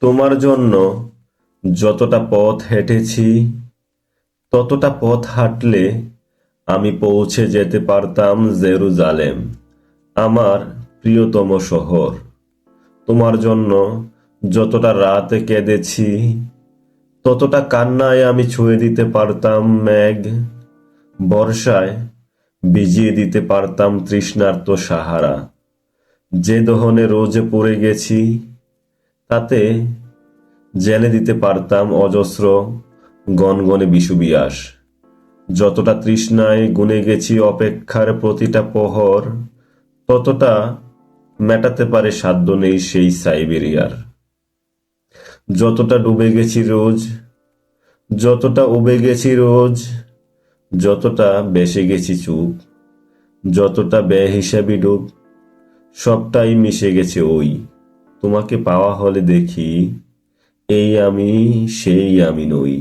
তোমার জন্য যতটা পথ হেঁটেছি, ততটা পথ হাঁটলে আমি পৌঁছে যেতে পারতাম জেরুজালেম, আমার প্রিয়তম শহর। তোমার জন্য যতটা রাত কেঁদেছি, ততটা কান্নায় আমি ছুঁয়ে দিতে পারতাম মেঘ, বর্ষায় ভিজিয়ে দিতে পারতাম তৃষ্ণার্ত সাহারা। যে দহনে রোজে পড়ে গেছি, তাতে জেলে দিতে পারতাম অজস্র গনগনে বিষুবিয়াস। যতটা তৃষ্ণায় গুনে গেছি অপেক্ষার প্রতিটা প্রহর, ততটা মেটাতে পারে সাধ্য নেই সেই সাইবেরিয়ার। যতটা ডুবে গেছি রোজ, যতটা উবে গেছি রোজ, যতটা বেসে গেছি চুপ, যতটা বেহিসাবি ডুব, সবটাই মিশে গেছে ওই। তোমাকে পাওয়া হলে দেখি, এই আমি সেই আমি নই।